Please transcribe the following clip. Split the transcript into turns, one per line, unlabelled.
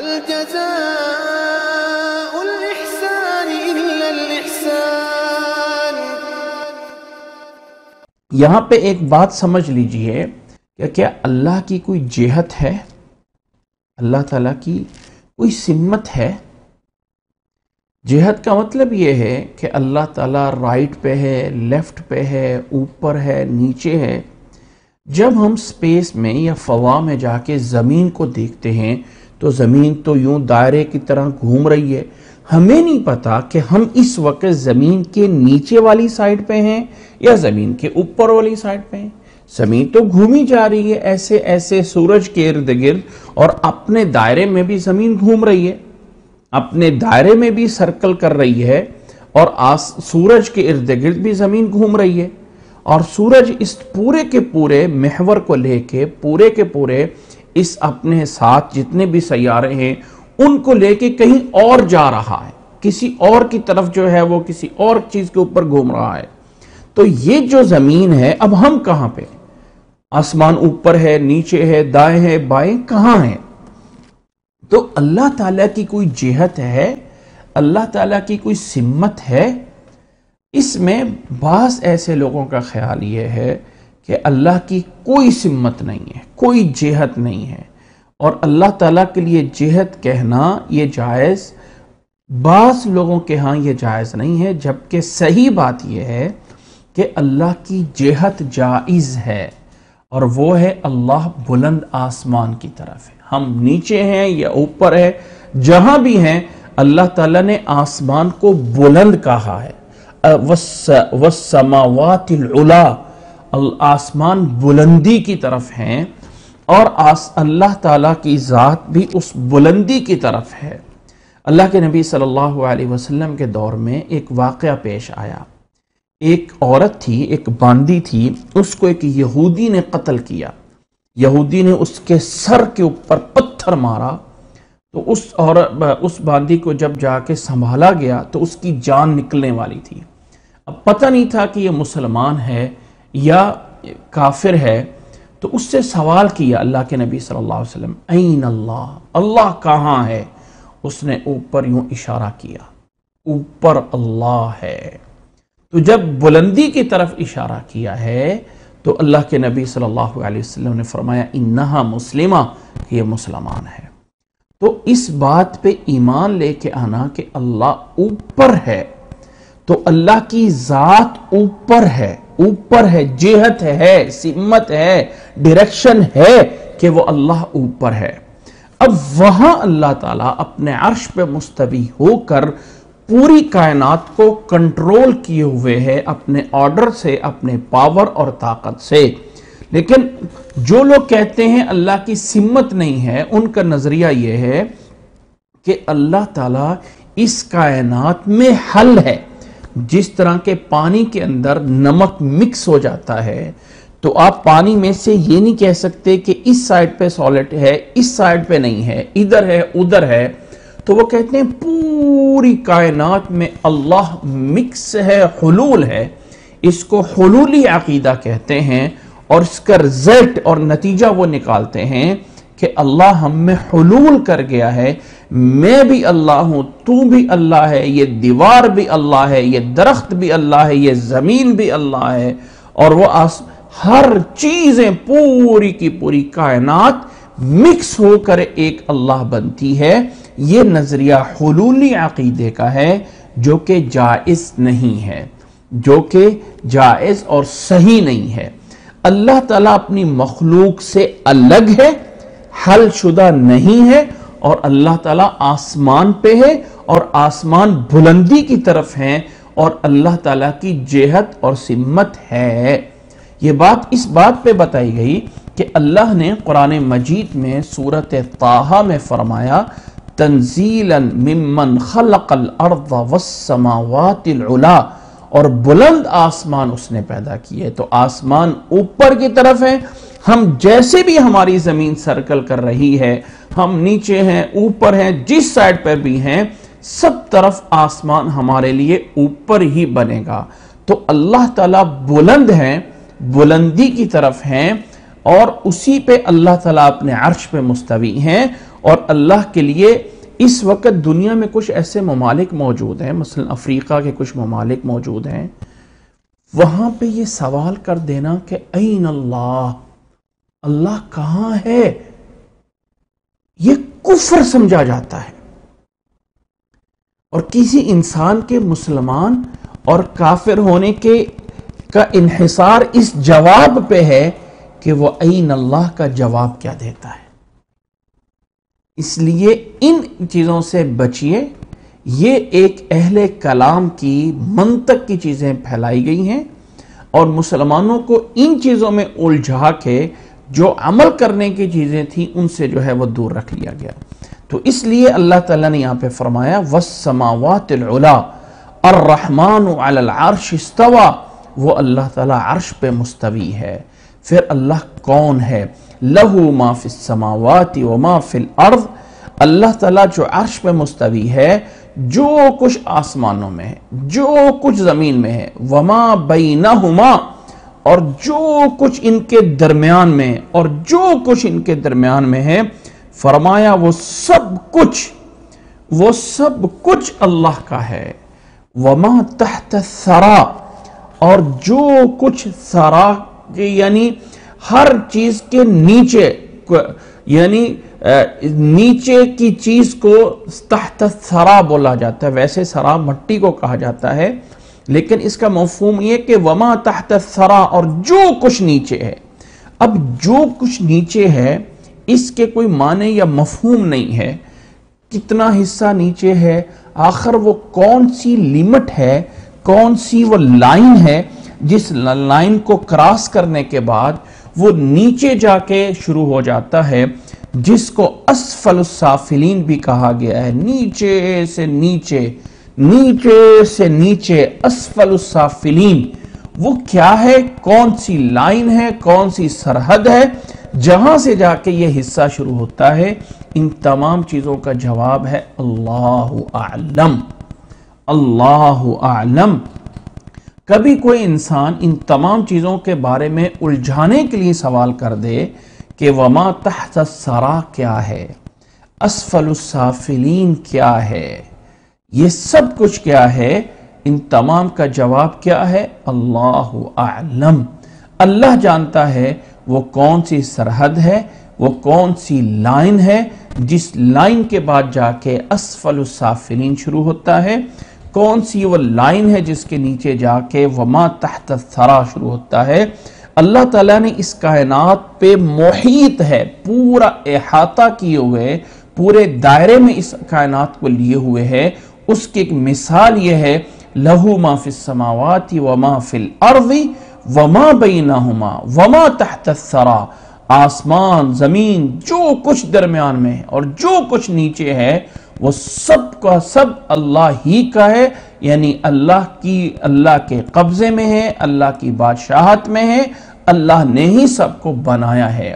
هل جزاء الإحسان إلا الإحسان۔
یہاں پہ ایک بات سمجھ لیجئے کہ کیا اللہ کی کوئی جہت ہے؟ اللہ تعالیٰ کی کوئی سمت ہے؟ جہت کا مطلب یہ ہے کہ اللہ تعالیٰ رائٹ پہ ہے، لیفٹ پہ ہے، اوپر ہے، نیچے ہے۔ جب ہم سپیس میں یا فضا میں جا کے زمین کو دیکھتے ہیں تو زمین تو یوں دائرے کی طرح گھوم رہی ہے، ہمیں نہیں پتا کہ ہم اس وقت زمین کے نیچے والی سائڈ پہ ہیں یا زمین کے اوپر والی سائڈ پہ ہیں۔ زمین تو گھومی جا رہی ہے ایسے ایسے سورج کے ارد گرد، اور اپنے دائرے میں بھی زمین گھوم رہی ہے، اپنے دائرے میں بھی سرکل کر رہی ہے، اور سورج کے ارد گرد بھی زمین گھوم رہی ہے، اور سورج اس پورے کے پورے محور کو لے کے پورے کے پورے اس اپنے ساتھ جتنے بھی سیارے ہیں ان کو لے کے کہیں اور جا رہا ہے، کسی اور کی طرف جو ہے وہ کسی اور چیز کے اوپر گھوم رہا ہے۔ تو یہ جو زمین ہے، اب ہم کہاں پہ؟ آسمان اوپر ہے، نیچے ہے، دائیں ہے، بائیں، کہاں ہے؟ تو اللہ تعالیٰ کی کوئی جہت ہے؟ اللہ تعالیٰ کی کوئی سمت ہے؟ اس میں بعض ایسے لوگوں کا خیال یہ ہے کہ اللہ کی کوئی سمت نہیں ہے، کوئی جہت نہیں ہے، اور اللہ تعالیٰ کے لیے جہت کہنا یہ جائز، بعض لوگوں کے ہاں یہ جائز نہیں ہے، جبکہ صحیح بات یہ ہے کہ اللہ کی جہت جائز ہے، اور وہ ہے اللہ بلند آسمان کی طرف ہے۔ ہم نیچے ہیں یا اوپر ہے، جہاں بھی ہیں اللہ تعالیٰ نے آسمان کو بلند کہا ہے۔ وَالسَّمَاوَاتِ الْعُلَا، آسمان بلندی کی طرف ہیں، اور اللہ تعالیٰ کی ذات بھی اس بلندی کی طرف ہے۔ اللہ کے نبی صلی اللہ علیہ وسلم کے دور میں ایک واقعہ پیش آیا۔ ایک عورت تھی، ایک باندی تھی، اس کو ایک یہودی نے قتل کیا۔ یہودی نے اس کے سر کے اوپر پتھر مارا، تو اس باندی کو جب جا کے سنبھالا گیا تو اس کی جان نکلنے والی تھی۔ اب پتہ نہیں تھا کہ یہ مسلمان ہے یا کافر ہے، تو اس سے سوال کیا اللہ کے نبی صلی اللہ علیہ وسلم، این اللہ، اللہ کہاں ہے؟ اس نے اوپر یوں اشارہ کیا، اوپر اللہ ہے۔ تو جب بلندی کی طرف اشارہ کیا ہے تو اللہ کے نبی صلی اللہ علیہ وسلم نے فرمایا انہا مسلمہ، یہ مسلمان ہے۔ تو اس بات پہ ایمان لے کے آنا کہ اللہ اوپر ہے، تو اللہ کی ذات اوپر ہے، اوپر ہے، جہت ہے، سمت ہے، ڈائریکشن ہے کہ وہ اللہ اوپر ہے۔ اب وہاں اللہ تعالیٰ اپنے عرش پہ مستوی ہو کر پوری کائنات کو کنٹرول کیے ہوئے ہے اپنے آرڈر سے، اپنے پاور اور طاقت سے۔ لیکن جو لوگ کہتے ہیں اللہ کی سمت نہیں ہے، ان کا نظریہ یہ ہے کہ اللہ تعالیٰ اس کائنات میں حل ہے۔ جس طرح کے پانی کے اندر نمک مکس ہو جاتا ہے، تو آپ پانی میں سے یہ نہیں کہہ سکتے کہ اس سائڈ پہ سالٹ ہے، اس سائڈ پہ نہیں ہے، ادھر ہے، ادھر ہے۔ تو وہ کہتے ہیں پوری کائنات میں اللہ مکس ہے، حلول ہے۔ اس کو حلولی عقیدہ کہتے ہیں، اور اس کا رزلٹ اور نتیجہ وہ نکالتے ہیں کہ اللہ ہم میں حلول کر گیا ہے، میں بھی اللہ ہوں، تو بھی اللہ ہے، یہ دیوار بھی اللہ ہے، یہ درخت بھی اللہ ہے، یہ زمین بھی اللہ ہے، اور وہ ہر چیزیں پوری کی پوری کائنات مکس ہو کر ایک اللہ بنتی ہے۔ یہ نظریہ حلولی عقیدے کا ہے، جو کہ جائز نہیں ہے، جو کہ جائز اور صحیح نہیں ہے۔ اللہ تعالیٰ اپنی مخلوق سے الگ ہے، حل شدہ نہیں ہے، اور اللہ تعالیٰ آسمان پہ ہے، اور آسمان بلندی کی طرف ہے، اور اللہ تعالیٰ کی جہت اور سمت ہے۔ یہ بات اس بات پہ بتائی گئی کہ اللہ نے قرآن مجید میں سورۃ طٰہٰ میں فرمایا تنزیلا ممن خلق الارض والسماوات العلا، اور بلند آسمان اس نے پیدا کیے۔ تو آسمان اوپر کی طرف ہے، ہم جیسے بھی ہماری زمین سرکل کر رہی ہے، ہم نیچے ہیں، اوپر ہیں، جس سائڈ پر بھی ہیں، سب طرف آسمان ہمارے لیے اوپر ہی بنے گا۔ تو اللہ تعالیٰ بلند ہیں، بلندی کی طرف ہیں، اور اسی پہ اللہ تعالیٰ اپنے عرش پہ مستوی ہیں، اور اللہ کے لیے اس وقت دنیا میں کچھ ایسے ممالک موجود ہیں، مثلا افریقہ کے کچھ ممالک موجود ہیں، وہاں پہ یہ سوال کر دینا کہ این اللہ، اللہ کہاں ہے، یہ کفر سمجھا جاتا ہے۔ اور کسی انسان کے مسلمان اور کافر ہونے کا انحصار اس جواب پہ ہے کہ وہ این اللہ کا جواب کیا دیتا ہے۔ اس لیے ان چیزوں سے بچیے، یہ ایک اہل کلام کی منطق کی چیزیں پھیلائی گئی ہیں اور مسلمانوں کو ان چیزوں میں الجھا کے جو عمل کرنے کی چیزیں تھیں ان سے جو ہے وہ دور رکھ لیا گیا۔ تو اس لیے اللہ تعالیٰ نے یہاں پہ فرمایا وَالسَّمَاوَاتِ الْعُلَا الرحمن علی العرش استوى، وہ اللہ تعالیٰ عرش پہ مستوی ہے۔ پھر اللہ کون ہے؟ لَهُ مَا فِي السَّمَاوَاتِ وَمَا فِي الْأَرْضِ، اللہ تعالیٰ جو عرش پہ مستوی ہے، جو کچھ آسمانوں میں ہے، جو کچھ زمین میں ہے، وَمَا بَيْنَهُمَا، اور جو کچھ ان کے درمیان میں، اور جو کچھ ان کے درمیان میں ہے، فرمایا وہ سب کچھ اللہ کا ہے۔ وَمَا تَحْتَ الثَّرَى، اور جو کچھ ثرا یعنی ہر چیز کے نیچے، یعنی نیچے کی چیز کو تحت الثرى بولا جاتا ہے۔ ویسے ثرا مٹی کو کہا جاتا ہے، لیکن اس کا مفہوم یہ کہ وَمَا تَحْتَ الثَّرَى، اور جو کچھ نیچے ہے۔ اب جو کچھ نیچے ہے اس کے کوئی معنی یا مفہوم نہیں ہے، کتنا حصہ نیچے ہے، آخر وہ کون سی لیمٹ ہے، کون سی وہ لائن ہے جس لائن کو کراس کرنے کے بعد وہ نیچے جا کے شروع ہو جاتا ہے، جس کو اسفل السافلین بھی کہا گیا ہے۔ نیچے سے نیچے، نیچے سے نیچے، اسفل السافلین، وہ کیا ہے، کون سی لائن ہے، کون سی سرحد ہے جہاں سے جا کے یہ حصہ شروع ہوتا ہے؟ ان تمام چیزوں کا جواب ہے اللہ اعلم، اللہ اعلم۔ کبھی کوئی انسان ان تمام چیزوں کے بارے میں الجھانے کے لیے سوال کر دے کہ وما تحت الثری کیا ہے، اسفل السافلین کیا ہے، یہ سب کچھ کیا ہے، ان تمام کا جواب کیا ہے؟ اللہ اعلم۔ اللہ جانتا ہے وہ کون سی سرحد ہے، وہ کون سی لائن ہے جس لائن کے بعد جا کے اسفل السافلین شروع ہوتا ہے، کون سی وہ لائن ہے جس کے نیچے جا کے وما تحت الثری شروع ہوتا ہے۔ اللہ تعالیٰ نے اس کائنات پہ محیط ہے، پورا احاطہ کیے ہوئے، پورے دائرے میں اس کائنات کو لیے ہوئے ہے۔ اس کی ایک مثال یہ ہے لہو ما فی السماوات وما فی الارض وما بینہما وما تحت الثری، آسمان زمین جو کچھ درمیان میں ہے اور جو کچھ نیچے ہے وہ سب کا سب اللہ ہی کا ہے، یعنی اللہ کے قبضے میں ہے، اللہ کی بادشاہت میں ہے، اللہ نے ہی سب کو بنایا ہے۔